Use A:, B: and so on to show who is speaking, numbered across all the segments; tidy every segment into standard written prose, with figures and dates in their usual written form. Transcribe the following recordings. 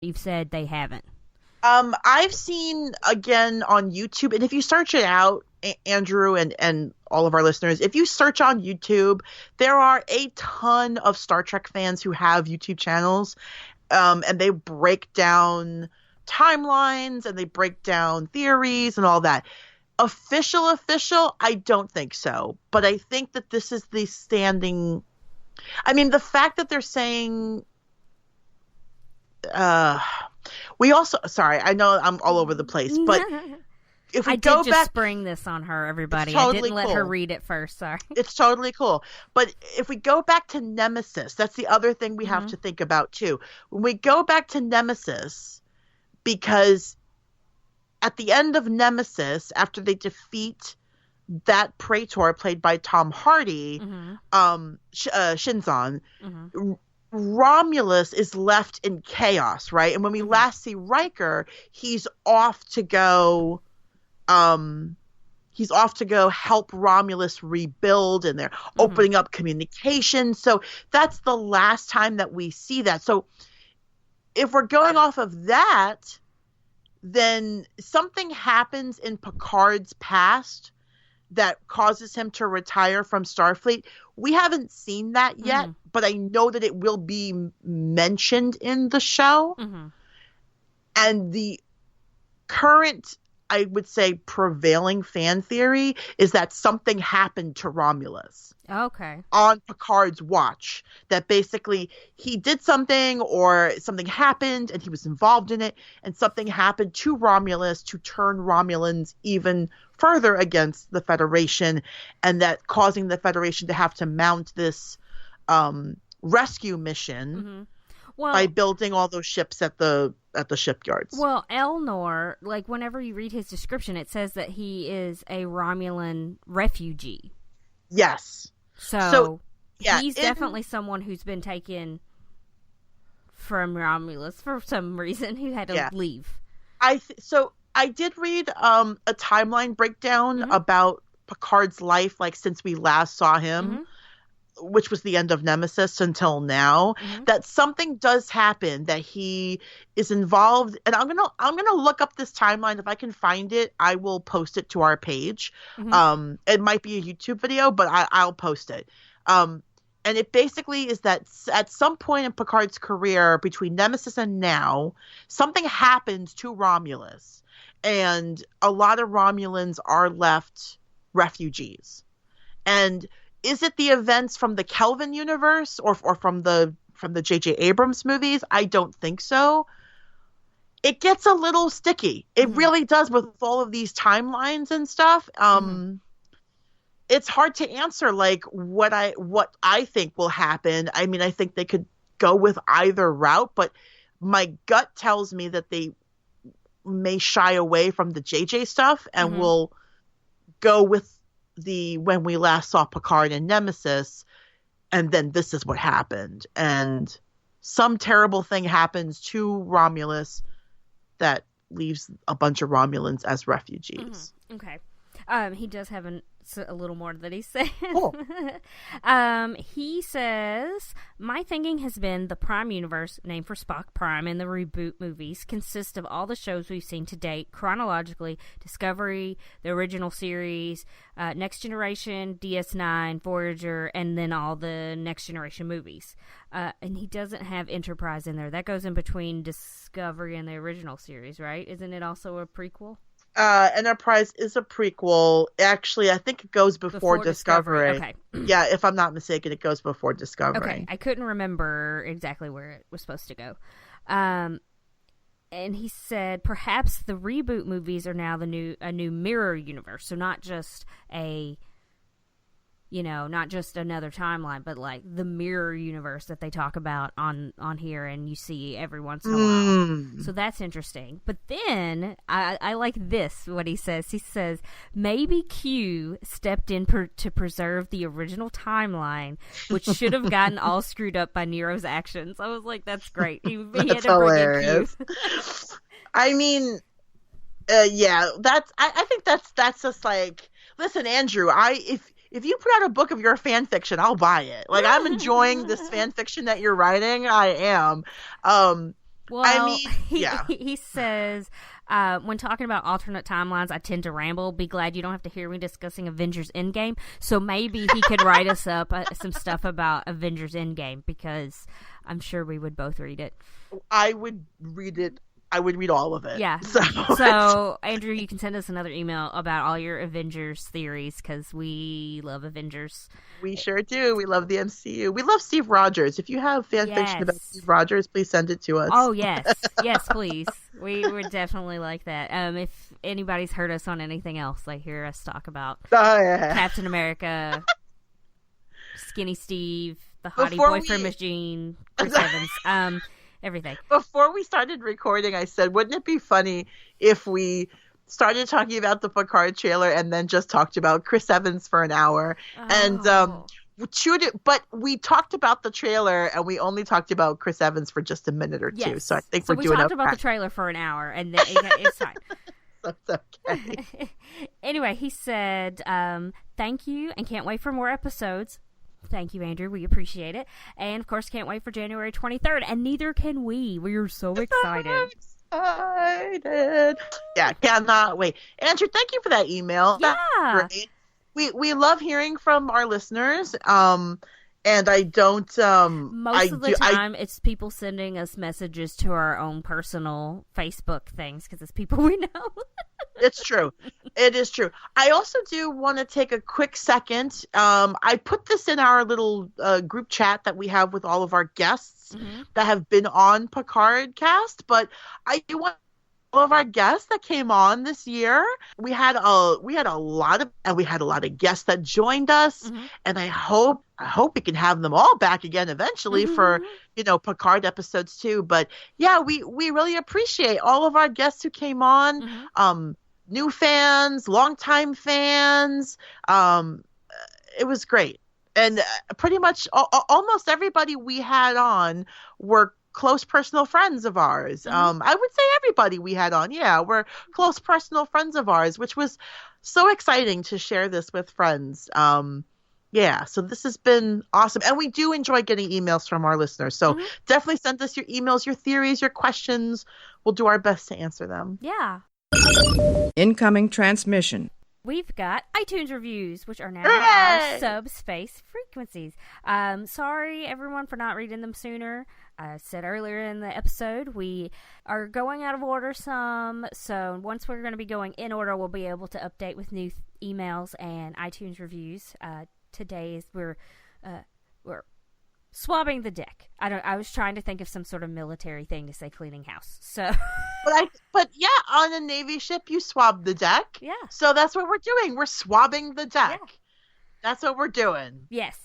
A: you've said they haven't?
B: I've seen, again, on YouTube, and if you search it out, Andrew and all of our listeners, if you search on YouTube, there are a ton of Star Trek fans who have YouTube channels, and they break down timelines and they break down theories and all that. Official, I don't think so. But I think that this is the standing. I mean, the fact that they're saying. We also. Sorry, I know I'm all over the place, but if we go
A: did just spring this on her, everybody.
B: Totally
A: I didn't let
B: cool.
A: her read it first. Sorry.
B: It's totally cool. But if we go back to Nemesis, that's the other thing we have to think about too. When we go back to Nemesis, because at the end of Nemesis, after they defeat that Praetor played by Tom Hardy, Shinzon, Romulus is left in chaos, right? And when we last see Riker, he's off to go help Romulus rebuild, and they're opening up communication. So that's the last time that we see that. So if we're going off of that, then something happens in Picard's past that causes him to retire from Starfleet. We haven't seen that yet, but I know that it will be mentioned in the show. And the current, I would say, prevailing fan theory is that something happened to Romulus.
A: Okay.
B: On Picard's watch. That basically he did something, or something happened and he was involved in it, and something happened to Romulus to turn Romulans even further against the Federation, and that causing the Federation to have to mount this rescue mission by building all those ships at the shipyards.
A: Well, Elnor, like, whenever you read his description, it says that he is a Romulan refugee.
B: Yes.
A: So yeah, he's definitely someone who's been taken from Romulus for some reason, who had to leave.
B: So I did read a timeline breakdown about Picard's life, like, since we last saw him, which was the end of Nemesis until now, that something does happen, that he is involved. And I'm gonna look up this timeline. If I can find it, I will post it to our page. It might be a YouTube video, but I'll post it. And it basically is that at some point in Picard's career, between Nemesis and now, something happens to Romulus, and a lot of Romulans are left refugees. And is it the events from the Kelvin universe or from the J.J. Abrams movies? I don't think so. It gets a little sticky. It really does, with all of these timelines and stuff. It's hard to answer, like, what I think will happen. I mean, I think they could go with either route, but my gut tells me that they may shy away from the JJ stuff and will go with the when we last saw Picard and Nemesis, and then this is what happened, and some terrible thing happens to Romulus that leaves a bunch of Romulans as refugees.
A: Okay. He does have a little more that he said.
B: Cool.
A: He says, my thinking has been the Prime Universe, named for Spock Prime in the reboot movies, consists of all the shows we've seen to date, chronologically: Discovery, the original series, Next Generation, DS9, Voyager, and then all the Next Generation movies. And he doesn't have Enterprise in there. That goes in between Discovery and the original series, right? Isn't it also a prequel?
B: Enterprise is a prequel. Actually, I think it goes before Discovery.
A: Okay.
B: Yeah, if I'm not mistaken, it goes before Discovery.
A: Okay, I couldn't remember exactly where it was supposed to go. And he said perhaps the reboot movies are now a new mirror universe, so not just not just another timeline, but like the mirror universe that they talk about on here, and you see every once in a while. So that's interesting. But then I like this, what he says. He says maybe Q stepped in to preserve the original timeline, which should have gotten all screwed up by Nero's actions. I was like, that's great. He had to bring in Q.
B: I mean, yeah, I think that's just like, listen, Andrew, if you put out a book of your fan fiction, I'll buy it. Like, I'm enjoying this fan fiction that you're writing. I am.
A: Well,
B: I mean, yeah.
A: he says, when talking about alternate timelines, I tend to ramble. Be glad you don't have to hear me discussing Avengers Endgame. So maybe he could write us up some stuff about Avengers Endgame, because I'm sure we would both read it.
B: I would read it. I would read all of it.
A: Yeah. So Andrew, you can send us another email about all your Avengers theories, because we love Avengers.
B: We sure do. We love the MCU. We love Steve Rogers. If you have fan fiction about Steve Rogers, please send it to us.
A: Oh, yes. Yes, please. We would definitely like that. If anybody's heard us on anything else, like hear us talk about Captain America, Skinny Steve, the hottie boyfriend machine, Chris Evans, everything.
B: Before we started recording, I said, wouldn't it be funny if we started talking about the Picard trailer and then just talked about Chris Evans for an hour? And but we talked about the trailer and we only talked about Chris Evans for just a minute or two. So I think we're doing okay.
A: We talked about the trailer for an hour, and then it's fine.
B: That's okay.
A: Anyway, he said, thank you and can't wait for more episodes. Thank you, Andrew. We appreciate it. And, of course, can't wait for January 23rd. And neither can we. We are so excited.
B: Yeah, cannot wait. Andrew, thank you for that email.
A: Yeah.
B: That's great. We love hearing from our listeners. And I don't...
A: Most of the time, it's people sending us messages to our own personal Facebook things, because it's people we know.
B: It's true. It is true. I also do want to take a quick second. I put this in our little group chat that we have with all of our guests that have been on Picard Cast, but I do want all of our guests that came on this year. We had a lot of guests that joined us, and I hope we can have them all back again eventually for Picard episodes too. But yeah, we really appreciate all of our guests who came on. New fans, longtime fans. It was great, and pretty much almost everybody we had on were close personal friends of ours. I would say everybody we had on, were close personal friends of ours, which was so exciting to share this with friends. So this has been awesome. And we do enjoy getting emails from our listeners. So definitely send us your emails, your theories, your questions. We'll do our best to answer them.
A: Yeah.
C: Incoming transmission.
A: We've got iTunes reviews, which are now our subspace frequencies. Sorry, everyone, for not reading them sooner. I said earlier in the episode, we are going out of order some. So once we're going to be going in order, we'll be able to update with new emails and iTunes reviews. Today is we're swabbing the deck. I was trying to think of some sort of military thing to say cleaning house. So,
B: but on a Navy ship you swab the deck.
A: Yeah.
B: So that's what we're doing. We're swabbing the deck. Yeah. That's what we're doing.
A: Yes.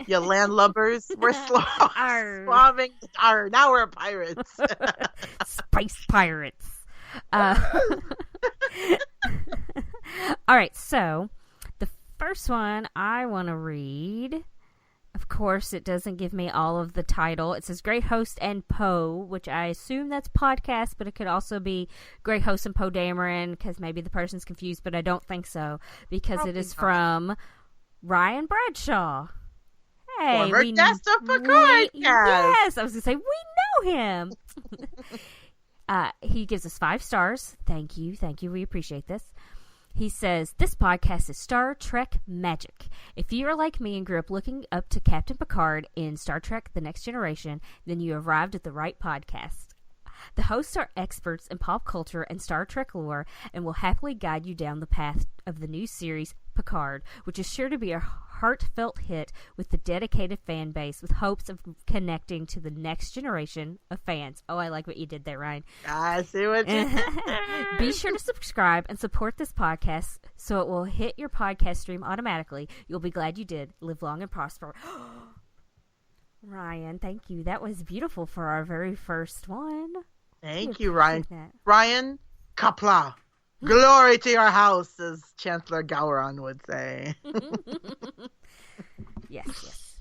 B: You landlubbers. We're swabbing. Now we're pirates.
A: Spice pirates. All right. So the first one I want to read. Of course, it doesn't give me all of the title. It says Great Host and Poe, which I assume that's podcast, but it could also be Great Host and Poe Dameron, because maybe the person's confused, but I don't think so, because it is from Ryan Bradshaw. Hey,
B: former guest of Picard.
A: Yes, I was going to say, we know him. He gives us 5 stars. Thank you. We appreciate this. He says, this podcast is Star Trek magic. If you are like me and grew up looking up to Captain Picard in Star Trek The Next Generation, then you arrived at the right podcast. The hosts are experts in pop culture and Star Trek lore and will happily guide you down the path of the new series Picard, which is sure to be a heartfelt hit with the dedicated fan base with hopes of connecting to the next generation of fans. Oh, I like what you did there, Ryan.
B: I see what you did.
A: Be sure to subscribe and support this podcast so it will hit your podcast stream automatically. You'll be glad you did. Live long and prosper. Ryan, thank you. That was beautiful for our very first one.
B: Thank you, Ryan. Ryan, Kapla. Glory to your house, as Chancellor Gowron would say.
A: Yes.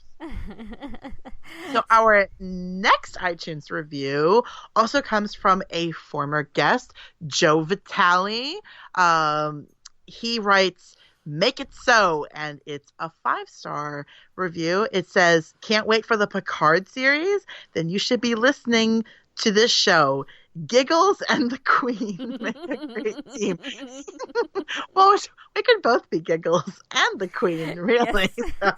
B: So our next iTunes review also comes from a former guest, Joe Vitale. He writes, "Make it so," and it's a 5-star review. It says, "Can't wait for the Picard series? Then you should be listening to this show. Giggles and the Queen make a great team. Well, we could both be Giggles and the Queen, really. Yes. So.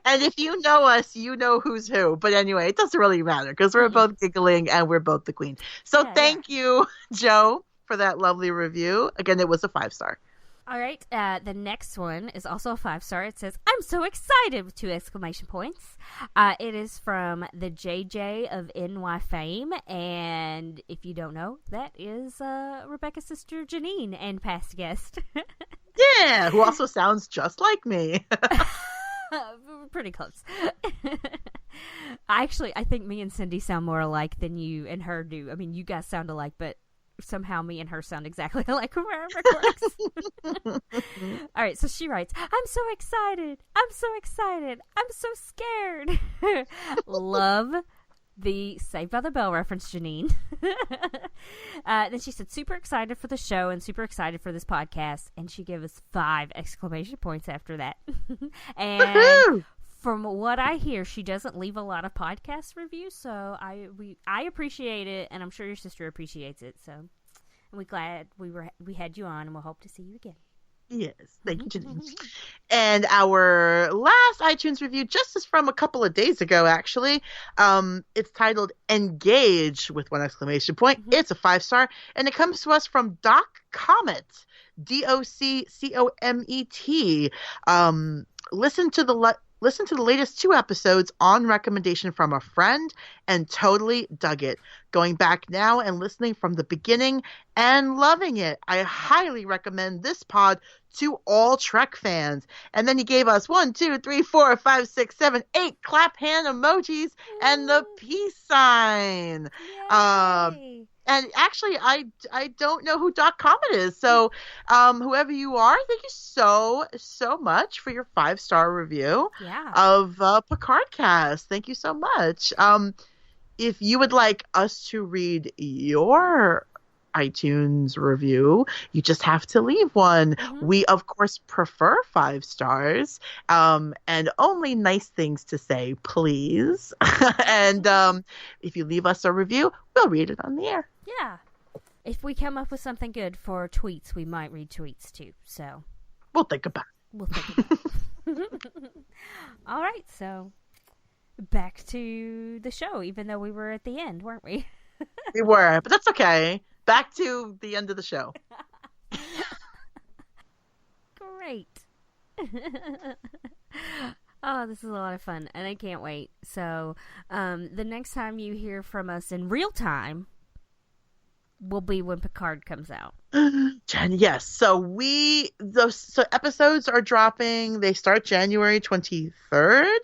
B: And if you know us, you know who's who. But anyway, it doesn't really matter because we're both giggling and we're both the Queen. So thank you, Joe, for that lovely review. Again, it was a 5-star.
A: All right. The next one is also a 5-star. It says, "I'm so excited!" with 2 exclamation points. It is from the JJ of NY fame. And if you don't know, that is Rebecca's sister Janine and past guest.
B: Yeah, who also sounds just like me.
A: Pretty close. I think me and Cindy sound more alike than you and her do. I mean, you guys sound alike, but somehow me and her sound exactly alike when we're recordings. All right, so she writes, "I'm so excited. I'm so excited. I'm so scared." Love the Saved by the Bell reference, Janine. Then she said, "Super excited for the show and super excited for this podcast." And she gave us 5 exclamation points after that. And
B: Woo-hoo!
A: From what I hear, she doesn't leave a lot of podcast reviews, so I appreciate it, and I'm sure your sister appreciates it. So, and we're glad we had you on, and we'll hope to see you again.
B: Yes, thank you, Janine. And our last iTunes review just is from a couple of days ago, actually. It's titled "Engage" with 1 exclamation point. It's a 5-star, and it comes to us from Doc Comet, DOCCOMET. Listen to the latest 2 episodes on recommendation from a friend and totally dug it. Going back now and listening from the beginning and loving it. I highly recommend this pod to all Trek fans. And then he gave us 1, 2, 3, 4, 5, 6, 7, 8 clap hand emojis and the peace sign.
A: Yay.
B: And actually, I don't know who Doc Comet is. So whoever you are, thank you so much for your 5-star review of Picard Cast. Thank you so much. If you would like us to read your iTunes review, you just have to leave one. We, of course, prefer 5 stars and only nice things to say, please. And if you leave us a review, we'll read it on the air.
A: Yeah. If we come up with something good for tweets, we might read tweets too. So
B: we'll think about
A: it. All right. So back to the show, even though we were at the end, weren't we?
B: We were, but that's okay. Back to the end of the show.
A: Great. Oh, this is a lot of fun, and I can't wait. So, the next time you hear from us in real time will be when Picard comes out.
B: Jen, yes. So so episodes are dropping. They start January 23rd.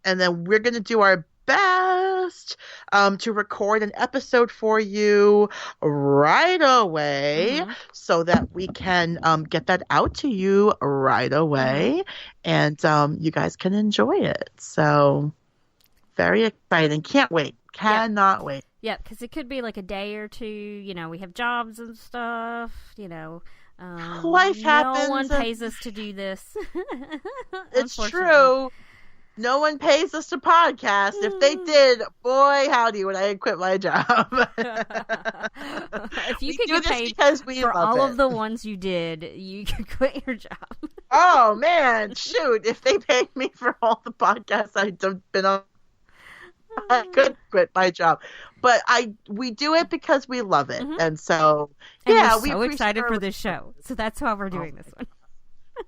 B: And then we're going to do our best to record an episode for you right away so that we can get that out to you right away and you guys can enjoy it. So very exciting. Can't wait. Cannot wait.
A: Yeah, because it could be like a day or two. You know, we have jobs and stuff. You know,
B: life happens.
A: No one pays us to do this.
B: It's true. No one pays us to podcast. If they did, boy, howdy, would I quit my job.
A: If you could get paid for all of the ones you did, you could quit your job.
B: Oh, man. Shoot. If they paid me for all the podcasts I've been on, I could quit my job. But we do it because we love it. And so,
A: we're so excited for this show. So that's why we're doing this one.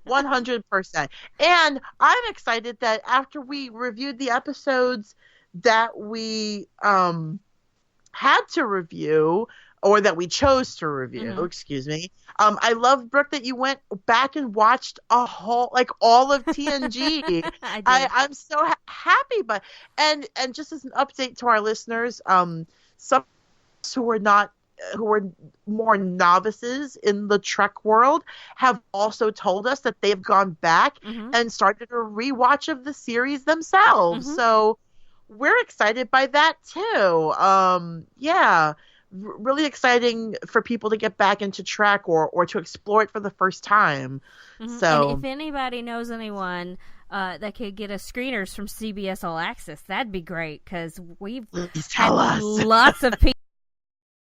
B: 100%. And I'm excited that after we reviewed the episodes that we had to review, or that we chose to review, excuse me. I love, Brooke, that you went back and watched all of TNG. I'm so happy, and just as an update to our listeners, some who are more novices in the Trek world have also told us that they've gone back and started a rewatch of the series themselves. So we're excited by that too. Really exciting for people to get back into Trek or to explore it for the first time.
A: So, and if anybody knows anyone that could get us screeners from CBS All Access. That'd be great because we've
B: Please tell us.
A: lots of people